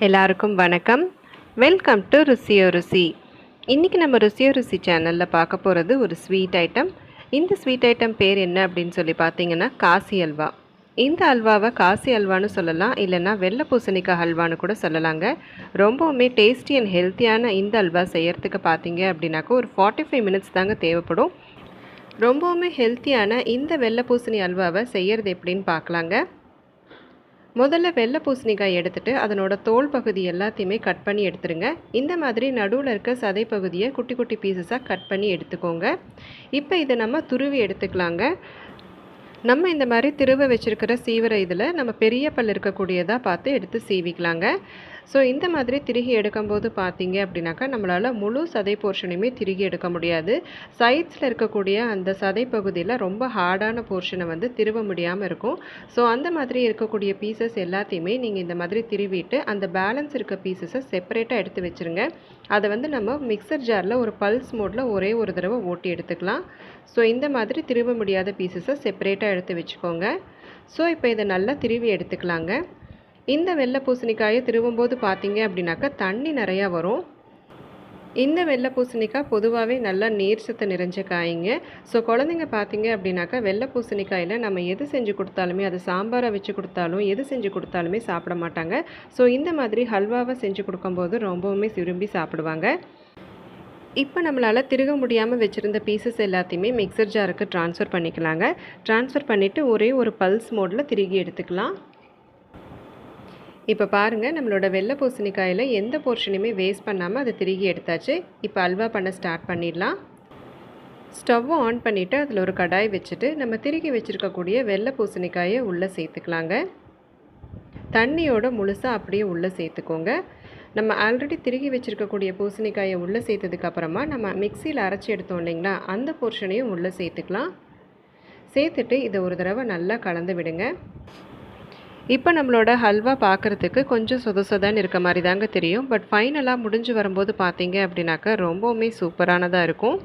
எல்லாருக்கும் வணக்கம். Welcome to ருசியோ ருசி. இன்றைக்கி நம்ம ருசியோ ருசி சேனலில் பார்க்க போகிறது ஒரு ஸ்வீட் ஐட்டம். இந்த ஸ்வீட் ஐட்டம் பேர் என்ன அப்படின்னு சொல்லி பார்த்தீங்கன்னா காசி அல்வா. இந்த அல்வாவை காசி அல்வான்னு சொல்லலாம், இல்லைன்னா வெள்ளை பூசணிக்காய் அல்வான்னு கூட சொல்லலாங்க. ரொம்பவுமே டேஸ்டி அண்ட் ஹெல்த்தியான இந்த அல்வா செய்கிறதுக்கு பார்த்தீங்க அப்படின்னாக்கா ஒரு 45 மினிட்ஸ் தாங்க தேவைப்படும். ரொம்பவுமே ஹெல்த்தியான இந்த வெள்ளை பூசணி அல்வாவை செய்கிறது எப்படின்னு பார்க்கலாங்க. முதல்ல வெள்ளை பூசணிக்காய் எடுத்துகிட்டு அதனோட தோல் பகுதி எல்லாத்தையுமே கட் பண்ணி எடுத்துருங்க. இந்த மாதிரி நடுவில் இருக்க சதை பகுதியை குட்டி குட்டி பீசஸாக கட் பண்ணி எடுத்துக்கோங்க. இப்போ இதை நம்ம துருவி எடுத்துக்கலாங்க. நம்ம இந்த மாதிரி திருவ வச்சுருக்கிற சீவர இதில் நம்ம பெரிய பல் இருக்கக்கூடியதாக பார்த்து எடுத்து சீவிக்கலாங்க. ஸோ இந்த மாதிரி திருகி எடுக்கும்போது பார்த்தீங்க அப்படின்னாக்கா நம்மளால் முழு சதை போர்ஷனையுமே திருகி எடுக்க முடியாது. சைட்ஸில் இருக்கக்கூடிய அந்த சதை பகுதியில் ரொம்ப ஹார்டான போர்ஷனை வந்து திருவ முடியாமல் இருக்கும். ஸோ அந்த மாதிரி இருக்கக்கூடிய பீசஸ் எல்லாத்தையுமே நீங்கள் இந்த மாதிரி திருவிட்டு அந்த பேலன்ஸ் இருக்க பீசஸை செப்பரேட்டாக எடுத்து வச்சுருங்க. அதை வந்து நம்ம மிக்சர் ஜாரில் ஒரு பல்ஸ் மோடில் ஒரே ஒரு தடவை ஓட்டி எடுத்துக்கலாம். ஸோ இந்த மாதிரி திருவ முடியாத பீசஸை செப்பரேட்டாக எடுத்து வச்சுக்கோங்க. ஸோ இப்போ இதை நல்லா திருவி எடுத்துக்கலாங்க. இந்த வெள்ளை பூசணிக்காயை திருவும்போது பார்த்தீங்க அப்படின்னாக்கா தண்ணி நிறையா வரும். இந்த வெள்ளை பூசணிக்காய் பொதுவாகவே நல்லா நீர் சத்து நிறைஞ்ச காய்ங்க. ஸோ குழந்தைங்க பார்த்தீங்க அப்படின்னாக்கா வெள்ளை பூசணிக்காயில் நம்ம எது செஞ்சு கொடுத்தாலுமே, அது சாம்பாரை வச்சு கொடுத்தாலும் எது செஞ்சு கொடுத்தாலுமே சாப்பிட மாட்டாங்க. ஸோ இந்த மாதிரி ஹல்வாவை செஞ்சு கொடுக்கும்போது ரொம்பவுமே விரும்பி சாப்பிடுவாங்க. இப்போ நம்மளால் திருக முடியாமல் வச்சுருந்த பீசஸ் எல்லாத்தையுமே மிக்சர் ஜாருக்கு ட்ரான்ஸ்ஃபர் பண்ணிக்கலாங்க. ட்ரான்ஸ்ஃபர் பண்ணிவிட்டு ஒரே ஒரு பல்ஸ் மோடில் திருகி எடுத்துக்கலாம். இப்போ பாருங்கள், நம்மளோட வெள்ளை பூசணிக்காயில் எந்த போர்ஷனையுமே வேஸ்ட் பண்ணாமல் அதை திருகி எடுத்தாச்சு. இப்போ அல்வா பண்ண ஸ்டார்ட் பண்ணிடலாம். ஸ்டவ்வை ஆன் பண்ணிவிட்டு அதில் ஒரு கடாய் வச்சுட்டு நம்ம திருகி வச்சுருக்கக்கூடிய வெள்ளை பூசணிக்காயை உள்ளே சேர்த்துக்கலாங்க. தண்ணியோட முழுசாக அப்படியே உள்ளே சேர்த்துக்கோங்க. நம்ம ஆல்ரெடி திருகி வச்சுருக்கக்கூடிய பூசணிக்காயை உள்ளே சேர்த்ததுக்கப்புறமா நம்ம மிக்சியில் அரைச்சி எடுத்தோம் இல்லைங்களா, அந்த போர்ஷனையும் உள்ளே சேர்த்துக்கலாம். சேர்த்துட்டு இதை ஒரு தடவை நல்லா கலந்து விடுங்க. இப்போ நம்மளோட ஹல்வா பார்க்குறதுக்கு கொஞ்சம் சொதன்னு இருக்க மாதிரி தாங்க தெரியும். பட் ஃபைனலாக முடிஞ்சு வரும்போது பார்த்தீங்க அப்படின்னாக்கா ரொம்பவுமே சூப்பரானதாக இருக்கும்.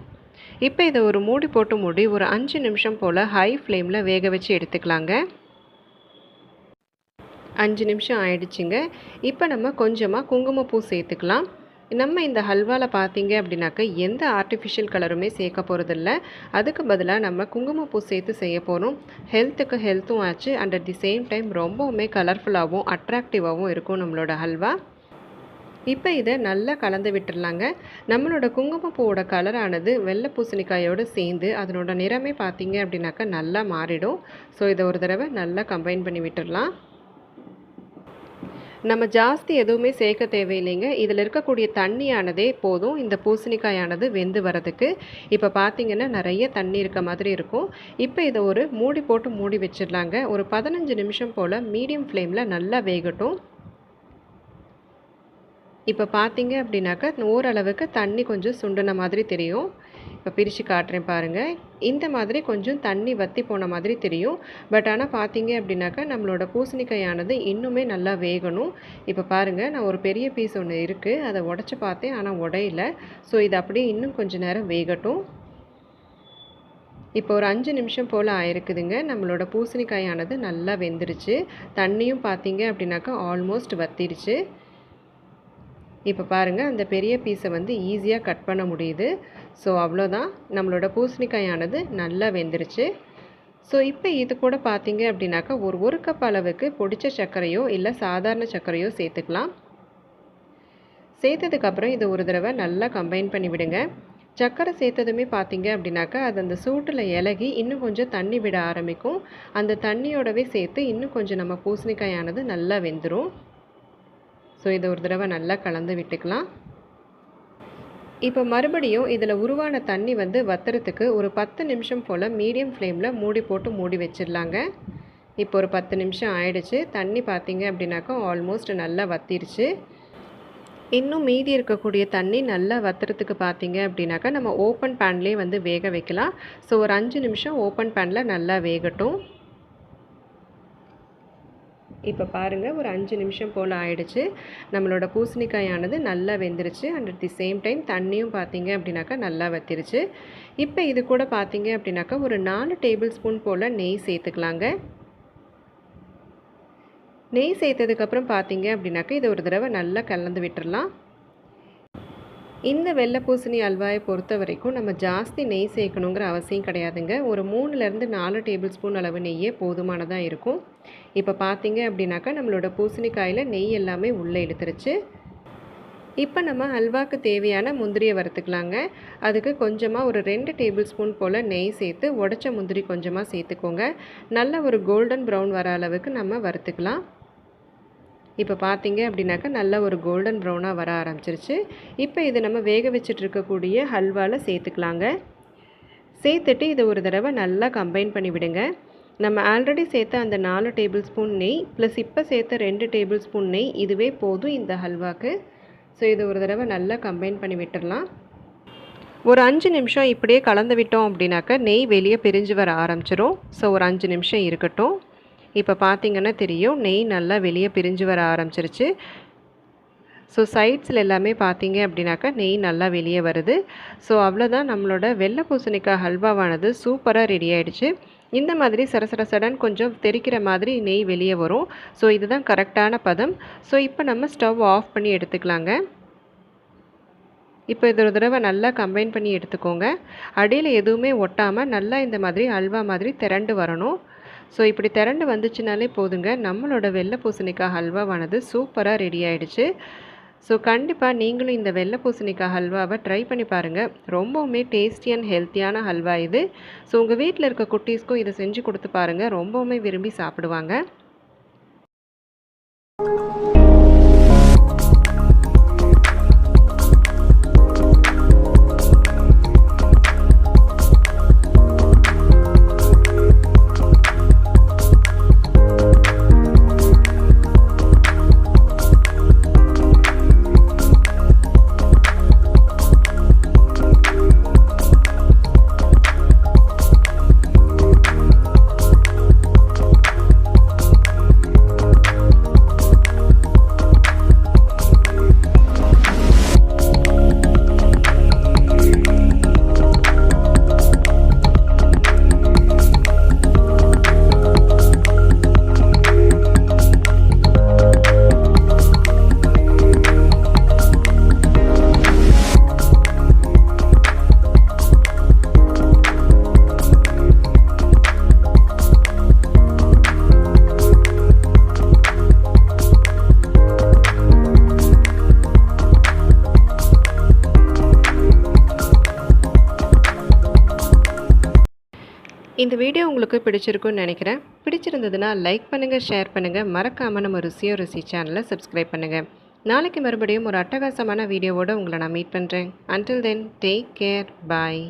இப்போ இதை ஒரு மூடி போட்டு மூடி ஒரு 5 நிமிஷம் போல் ஹை ஃப்ளேமில் வேக வச்சு எடுத்துக்கலாங்க. 5 நிமிஷம் ஆயிடுச்சுங்க. இப்போ நம்ம கொஞ்சமாக குங்குமப்பூ சேர்த்துக்கலாம். நம்ம இந்த ஹல்வாவில் பார்த்தீங்க அப்படின்னாக்கா எந்த ஆர்டிஃபிஷியல் கலருமே சேர்க்க போகிறதில்ல. அதுக்கு பதிலாக நம்ம குங்குமப்பூ சேர்த்து செய்ய போகிறோம். ஹெல்த்துக்கு ஹெல்த்தும் ஆச்சு, and at the same time ரொம்பவுமே கலர்ஃபுல்லாகவும் அட்ராக்டிவாகவும் இருக்கும் நம்மளோட ஹல்வா. இப்போ இதை நல்லா கலந்து விட்டுடலாங்க. நம்மளோட குங்குமப்பூவோட கலரானது வெள்ளை பூசணிக்காயோடு சேர்ந்து அதனோட நிறமே பார்த்தீங்க அப்படின்னாக்கா நல்லா மாறிடும். ஸோ இதை ஒரு தடவை நல்லா கம்பைன் பண்ணி விட்டுடலாம். நம்ம ஜாஸ்தி எதுவுமே சேர்க்க தேவையில்லைங்க. இதில் இருக்கக்கூடிய தண்ணியானதே போதும் இந்த பூசணிக்காயானது வெந்து வரதுக்கு. இப்போ பார்த்திங்கன்னா நிறைய தண்ணி இருக்க மாதிரி இருக்கும். இப்போ இதை ஒரு மூடி போட்டு மூடி வச்சிடலாங்க. ஒரு 15 நிமிஷம் போல் மீடியம் ஃப்ளேமில் நல்லா வேகட்டும். இப்போ பார்த்தீங்க அப்படின்னாக்கா ஓரளவுக்கு தண்ணி கொஞ்சம் சுண்டின மாதிரி தெரியும். இப்போ பிரித்து காட்டுறேன் பாருங்கள். இந்த மாதிரி கொஞ்சம் தண்ணி வற்றி போன மாதிரி தெரியும். பட் ஆனால் பார்த்தீங்க அப்படின்னாக்கா நம்மளோட பூசணிக்காயானது இன்னுமே நல்லா வேகணும். இப்போ பாருங்கள், நான் ஒரு பெரிய பீஸ் ஒன்று இருக்குது, அதை உடச்சி பார்த்தேன், ஆனால் உடையில. ஸோ இது அப்படியே இன்னும் கொஞ்சம் நேரம் வேகட்டும். இப்போ ஒரு 5 நிமிஷம் போல் ஆயிருக்குதுங்க. நம்மளோட பூசணிக்காயானது நல்லா வெந்துருச்சு. தண்ணியும் பார்த்தீங்க அப்படின்னாக்கா ஆல்மோஸ்ட் வத்திருச்சு. இப்போ பாருங்கள், அந்த பெரிய பீஸை வந்து ஈஸியாக கட் பண்ண முடியுது. ஸோ அவ்வளோதான், நம்மளோட பூசணிக்காயானது நல்லா வெந்துருச்சு. ஸோ இப்போ இது கூட பார்த்தீங்க அப்படின்னாக்கா ஒரு கப் அளவுக்கு பொடிச்ச சர்க்கரையோ இல்லை சாதாரண சர்க்கரையோ சேர்த்துக்கலாம். சேர்த்ததுக்கப்புறம் இதை ஒரு தடவை நல்லா கம்பைன் பண்ணி விடுங்க. சர்க்கரை சேர்த்ததுமே பார்த்தீங்க அப்படின்னாக்கா அது அந்த சூட்டில் இலகி இன்னும் கொஞ்சம் தண்ணி விட ஆரம்பிக்கும். அந்த தண்ணியோடவே சேர்த்து இன்னும் கொஞ்சம் நம்ம பூசணிக்காயானது நல்லா வெந்துடும். ஸோ இதை ஒரு தடவை நல்லா கலந்து விட்டுக்கலாம். இப்போ மறுபடியும் இதில் உருவான தண்ணி வந்து வத்துறதுக்கு ஒரு 10 நிமிஷம் போல் மீடியம் ஃப்ளேமில் மூடி போட்டு மூடி வச்சிடலாங்க. இப்போ ஒரு 10 நிமிஷம் ஆயிடுச்சு. தண்ணி பார்த்தீங்க அப்படின்னாக்கா ஆல்மோஸ்ட் நல்லா வத்திருச்சு. இன்னும் மீதி இருக்கக்கூடிய தண்ணி நல்லா வத்துறதுக்கு பார்த்தீங்க அப்படின்னாக்கா நம்ம ஓப்பன் பேன்லேயே வந்து வேக வைக்கலாம். ஸோ ஒரு 5 நிமிஷம் ஓப்பன் பேனில் நல்லா வேகட்டும். இப்போ பாருங்கள், ஒரு 5 நிமிஷம் போல் ஆயிடுச்சு. நம்மளோட பூசணிக்காயானது நல்லா வெந்துருச்சு. And at the same time தண்ணியும் பார்த்தீங்க அப்படின்னாக்கா நல்லா வத்திருச்சு. இப்போ இது கூட பார்த்தீங்க அப்படின்னாக்கா ஒரு 4 டேபிள் ஸ்பூன் போல் நெய் சேர்த்துக்கலாங்க. நெய் சேர்த்ததுக்கப்புறம் பார்த்தீங்க அப்படின்னாக்கா இதை ஒரு தடவை நல்லா கலந்து விட்டுறலாம். இந்த வெள்ளை பூசணி அல்வாயை பொறுத்த வரைக்கும் நம்ம ஜாஸ்தி நெய் சேர்க்கணுங்கிற அவசியம் கிடையாதுங்க. ஒரு 3லேருந்து 4 டேபிள் ஸ்பூன் அளவு நெய்யே போதுமானதாக இருக்கும். இப்போ பார்த்தீங்க அப்படின்னாக்கா நம்மளோட பூசணிக்காயில் நெய் எல்லாமே உள்ளே இழுத்துருச்சு. இப்போ நம்ம அல்வாக்கு தேவையான முந்திரியை வறுத்துக்கலாங்க. அதுக்கு கொஞ்சமாக ஒரு 2 டேபிள் ஸ்பூன் போல் நெய் சேர்த்து உடைச்ச முந்திரி கொஞ்சமாக சேர்த்துக்கோங்க. நல்ல ஒரு கோல்டன் ப்ரௌன் வர அளவுக்கு நம்ம வறுத்துக்கலாம். இப்போ பார்த்தீங்க அப்படின்னாக்கா நல்ல ஒரு கோல்டன் ப்ரௌனாக வர ஆரம்பிச்சிருச்சு. இப்போ இது நம்ம வேக வச்சுட்டு இருக்கக்கூடிய ஹல்வாவில் சேர்த்துக்கலாங்க. சேர்த்துட்டு இதை ஒரு தடவை நல்லா கம்பைன் பண்ணி விடுங்க. நம்ம ஆல்ரெடி சேர்த்த அந்த 4 டேபிள் ஸ்பூன் நெய் ப்ளஸ் இப்போ சேர்த்த 2 டேபிள் ஸ்பூன் நெய் இதுவே போதும் இந்த ஹல்வாக்கு. ஸோ இதை ஒரு தடவை நல்லா கம்பைன் பண்ணி விட்டுடலாம். ஒரு 5 நிமிஷம் இப்படியே கலந்து விட்டோம் அப்படின்னாக்கா நெய் வெளியே பிரிஞ்சு வர ஆரம்பிச்சிடும். ஸோ ஒரு 5 நிமிஷம் இருக்கட்டும். இப்போ பார்த்தீங்கன்னா தெரியும் நெய் நல்லா வெளியே பிரிஞ்சு வர ஆரம்பிச்சிருச்சு. ஸோ சைட்ஸில் எல்லாமே பார்த்தீங்க அப்படின்னாக்கா நெய் நல்லா வெளியே வருது. ஸோ அவ்வளோதான், நம்மளோட வெள்ளை பூசணிக்காய் ஹல்வாவானது சூப்பராக ரெடி ஆகிடுச்சு. இந்த மாதிரி சடன்னு கொஞ்சம் தெறிக்கிற மாதிரி நெய் வெளியே வரும். ஸோ இதுதான் கரெக்டான பதம். ஸோ இப்போ நம்ம ஸ்டவ் ஆஃப் பண்ணி எடுத்துக்கலாங்க. இப்போ இது ஒரு தடவை நல்லா கம்பைன் பண்ணி எடுத்துக்கோங்க. அடியில் எதுவுமே ஒட்டாமல் நல்லா இந்த மாதிரி அல்வா மாதிரி திரண்டு வரணும். ஸோ இப்படி திரண்டு வந்துச்சுனாலே போதுங்க, நம்மளோட வெள்ளை பூசணிக்காய் ஹல்வாவானது சூப்பராக ரெடி ஆகிடுச்சு. ஸோ கண்டிப்பாக நீங்களும் இந்த வெள்ளை பூசணிக்காய் ஹல்வாவை ட்ரை பண்ணி பாருங்கள். ரொம்பவுமே டேஸ்டி அண்ட் ஹெல்த்தியான ஹல்வா இது. ஸோ உங்கள் வீட்டில் இருக்க குட்டீஸ்க்கும் இதை செஞ்சு கொடுத்து பாருங்கள், ரொம்பவுமே விரும்பி சாப்பிடுவாங்க. இந்த வீடியோ உங்களுக்கு பிடிச்சிருக்குன்னு நினைக்கிறேன். பிடிச்சிருந்ததுன்னா லைக் பண்ணுங்கள், ஷேர் பண்ணுங்கள், மறக்காமல் நம்ம ருசியோ ருசி சேனலை சப்ஸ்கிரைப் பண்ணுங்கள். நாளைக்கு மறுபடியும் ஒரு அட்டகாசமான வீடியோவோடு உங்களை நான் மீட் பண்ணுறேன். அன்டில் தென் டேக் கேர், பாய்.